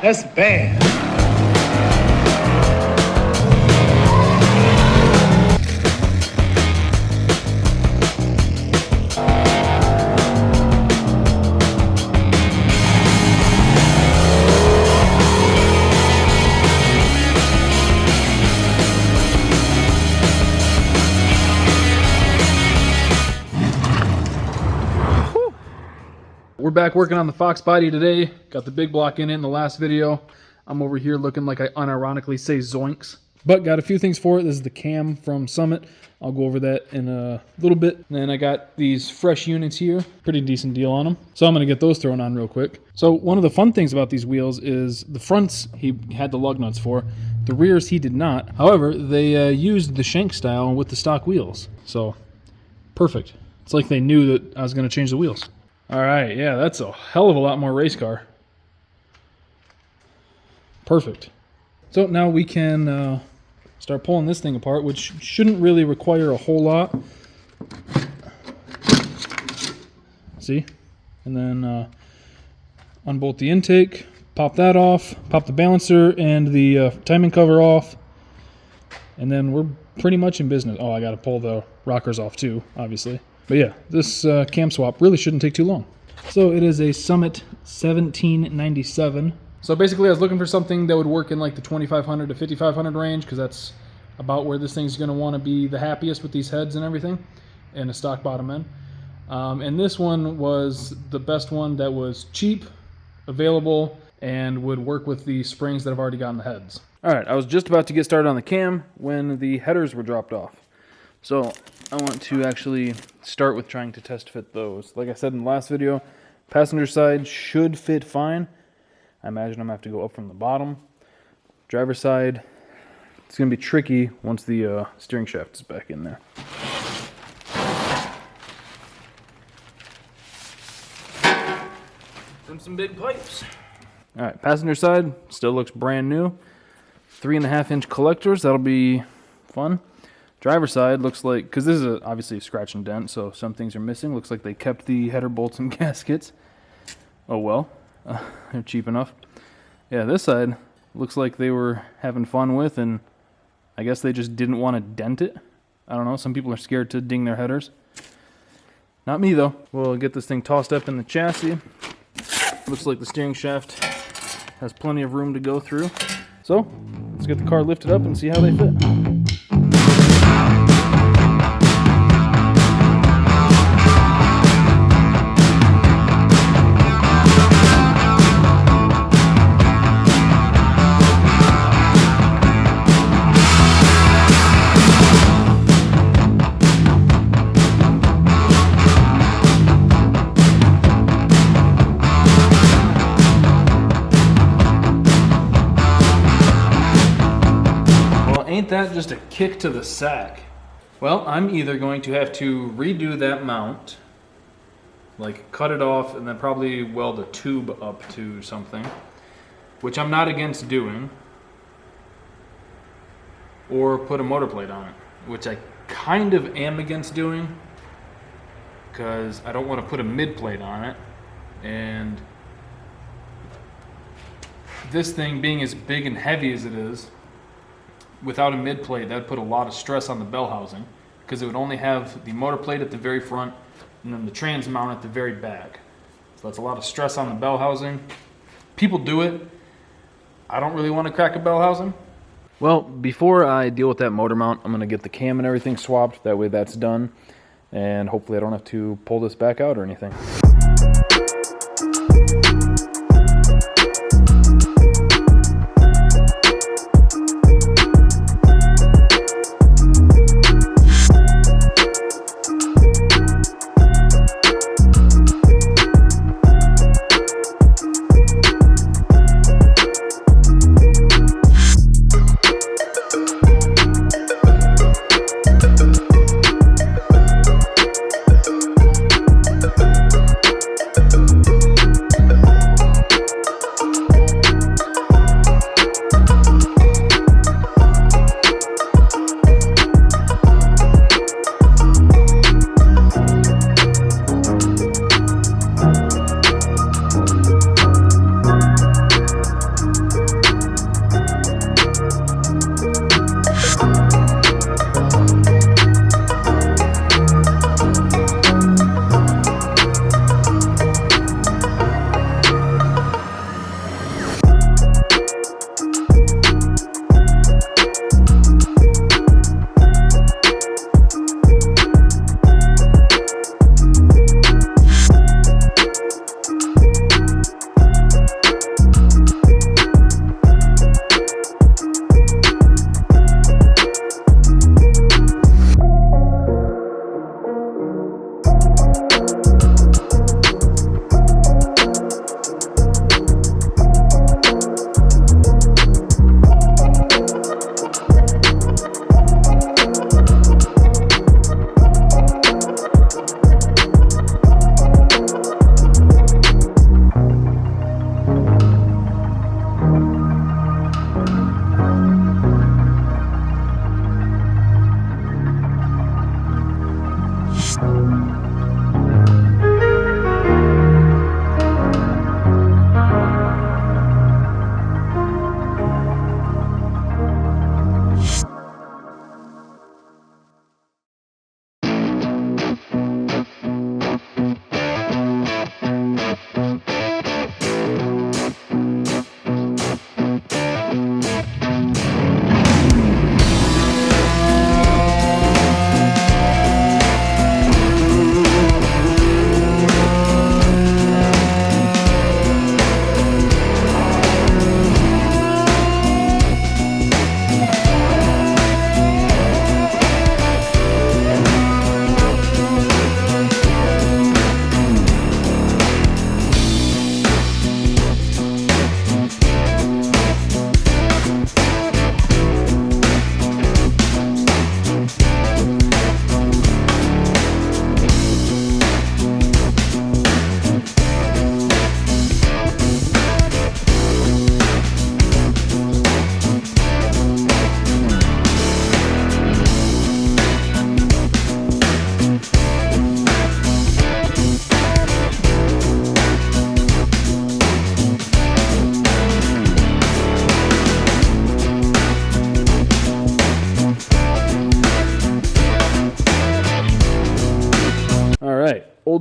That's bad. We're back working on the Fox body today. Got the big block in it in the last video. I'm over here looking like I unironically say zoinks. But got a few things for it. This is the cam from Summit. I'll go over that in a little bit. And then I got these fresh units here. Pretty decent deal on them. So I'm going to get those thrown on real quick. So one of the fun things about these wheels is the fronts he had the lug nuts for. The rears he did not. However, they used the shank style with the stock wheels. So perfect. It's like they knew that I was going to change the wheels. All right, yeah, that's a hell of a lot more race car. Perfect. So now we can start pulling this thing apart, which shouldn't really require a whole lot. See? And then unbolt the intake, pop that off, pop the balancer and the timing cover off, and then we're pretty much in business. Oh, I got to pull the rockers off too, obviously. But yeah, this cam swap really shouldn't take too long. So it is a Summit 1797. So basically I was looking for something that would work in like the 2500 to 5500 range, because that's about where this thing's going to want to be the happiest with these heads and everything, and a stock bottom end. And this one was the best one that was cheap, available, and would work with the springs that I've already got in the heads. Alright, I was just about to get started on the cam when the headers were dropped off. So I want to actually start with trying to test fit those. Like I said in the last video, passenger side should fit fine. I imagine I'm going to have to go up from the bottom. Driver side, it's going to be tricky once the steering shaft is back in there. And some big pipes. Alright, passenger side still looks brand new. 3.5-inch collectors, that'll be fun. Driver side looks like, because this is obviously a scratch and dent, so some things are missing. Looks like they kept the header bolts and gaskets. Oh well, they're cheap enough. Yeah, this side looks like they were having fun with, and I guess they just didn't want to dent it. I don't know, some people are scared to ding their headers. Not me though. We'll get this thing tossed up in the chassis. Looks like the steering shaft has plenty of room to go through. So, let's get the car lifted up and see how they fit. Ain't that just a kick to the sack? Well, I'm either going to have to redo that mount, like cut it off and then probably weld a tube up to something, which I'm not against doing, or put a motor plate on it, which I kind of am against doing, because I don't want to put a mid plate on it, and this thing being as big and heavy as it is, without a mid plate, that would put a lot of stress on the bell housing, because it would only have the motor plate at the very front and then the trans mount at the very back. So that's a lot of stress on the bell housing. People do it. I don't really want to crack a bell housing. Well, before I deal with that motor mount, I'm going to get the cam and everything swapped. That way that's done. And hopefully I don't have to pull this back out or anything.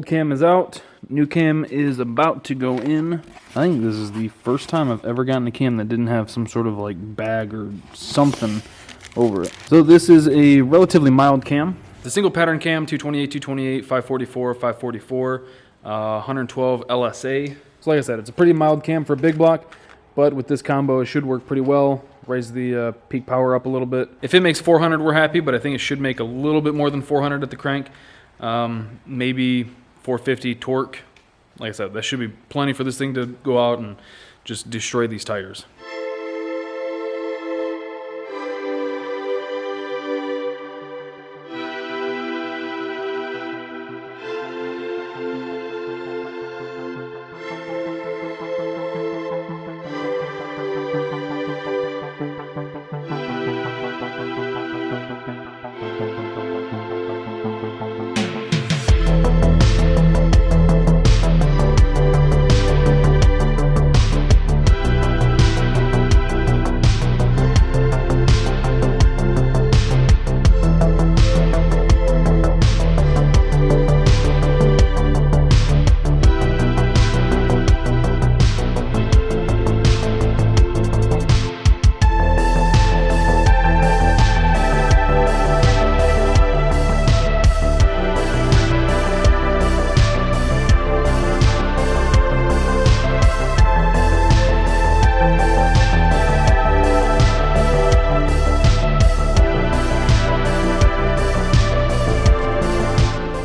Old cam is out. New cam is about to go in. I think this is the first time I've ever gotten a cam that didn't have some sort of like bag or something over it. So this is a relatively mild cam. The single pattern cam, 228, 228, 544, 544, 112 LSA. So like I said, it's a pretty mild cam for a big block, but with this combo it should work pretty well. Raise the peak power up a little bit. If it makes 400, we're happy, but I think it should make a little bit more than 400 at the crank. Maybe 450 torque. Like I said, that should be plenty for this thing to go out and just destroy these tires.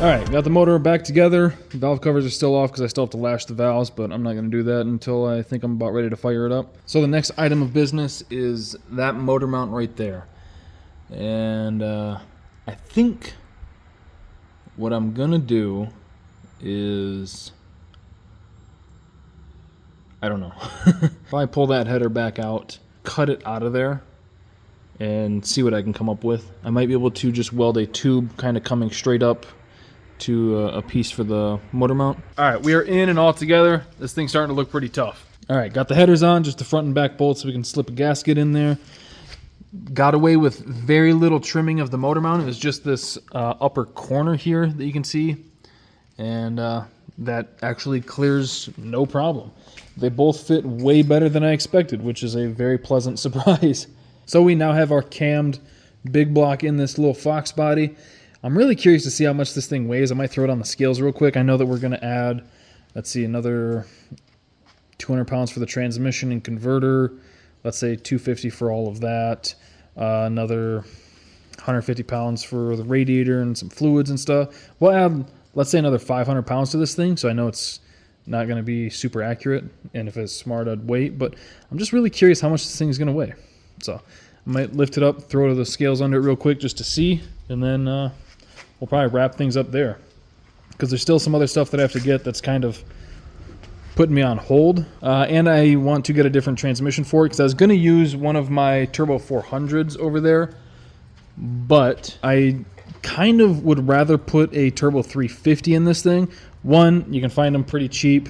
Alright, got the motor back together. The valve covers are still off because I still have to lash the valves, but I'm not going to do that until I think I'm about ready to fire it up. So the next item of business is that motor mount right there. And I think what I'm going to do is, I don't know. If I pull that header back out, cut it out of there, and see what I can come up with. I might be able to just weld a tube kind of coming straight up to a piece for the motor mount. Alright, we are in and all together. This thing's starting to look pretty tough. Alright, got the headers on, just the front and back bolts so we can slip a gasket in there. Got away with very little trimming of the motor mount. It was just this upper corner here that you can see. And that actually clears no problem. They both fit way better than I expected, which is a very pleasant surprise. So we now have our cammed big block in this little Fox body. I'm really curious to see how much this thing weighs. I might throw it on the scales real quick. I know that we're going to add, let's see, another 200 pounds for the transmission and converter. Let's say 250 for all of that. Another 150 pounds for the radiator and some fluids and stuff. We'll add, let's say, another 500 pounds to this thing, so I know it's not going to be super accurate, and if it's smart, I'd wait. But I'm just really curious how much this thing is going to weigh. So I might lift it up, throw the scales under it real quick just to see, and then we'll probably wrap things up there. Because there's still some other stuff that I have to get that's kind of putting me on hold. And I want to get a different transmission for it, because I was going to use one of my Turbo 400s over there. But I kind of would rather put a Turbo 350 in this thing. One, you can find them pretty cheap.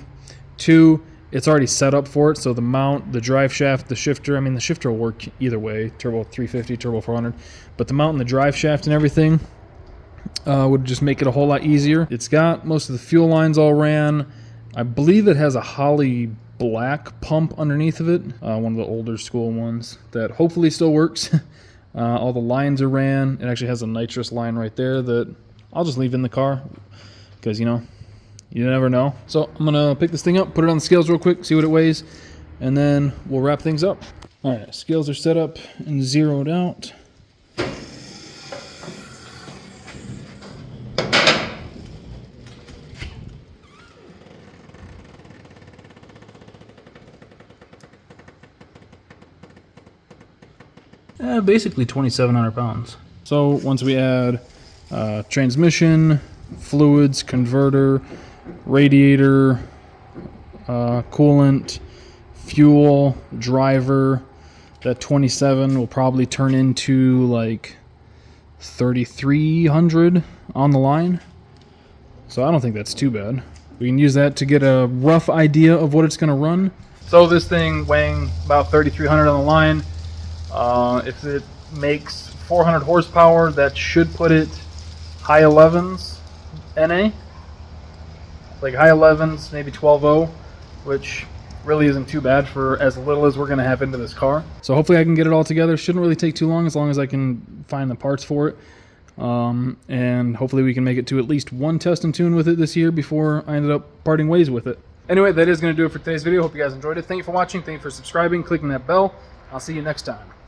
Two, it's already set up for it, so the mount, the drive shaft, the shifter, I mean the shifter will work either way, Turbo 350, Turbo 400, but the mount and the drive shaft and everything would just make it a whole lot easier. It's got most of the fuel lines all ran. I believe it has a Holley black pump underneath of it, one of the older school ones that hopefully still works. All the lines are ran. It actually has a nitrous line right there that I'll just leave in the car because, you know, you never know. So I'm going to pick this thing up, put it on the scales real quick, see what it weighs, and then we'll wrap things up. All right, scales are set up and zeroed out. Basically 2,700 pounds. So once we add transmission, fluids, converter, radiator, coolant, fuel, driver, that 27 will probably turn into like 3,300 on the line. So I don't think that's too bad. We can use that to get a rough idea of what it's going to run. So this thing weighing about 3,300 on the line. If it makes 400 horsepower, that should put it high 11s NA. like high 11s, maybe 12.0, which really isn't too bad for as little as we're going to have into this car. So hopefully I can get it all together. Shouldn't really take too long as I can find the parts for it. And hopefully we can make it to at least one test and tune with it this year before I ended up parting ways with it. Anyway, that is going to do it for today's video. Hope you guys enjoyed it. Thank you for watching. Thank you for subscribing, clicking that bell. I'll see you next time.